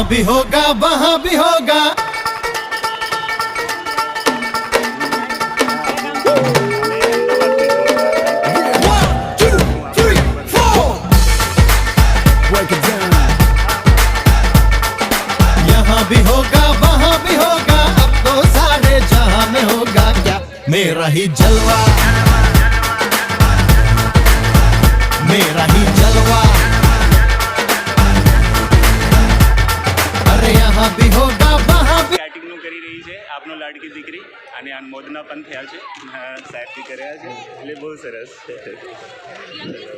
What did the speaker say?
यहाँ भी होगा वहाँ भी होगा। यहाँ भी होगा वहाँ भी होगा, अब तो सारे जहाँ में होगा क्या मेरा ही जलवा, मेरा ही जलवा। अरे यहाँ भी होगा वहाँ भी। બેટિંગનું કરી રહી છે આપનો લાડકી દીકરી અને આ મોદના પણ થયા છે સાહેબ બી કર્યા છે એટલે બહુ સરસ છે।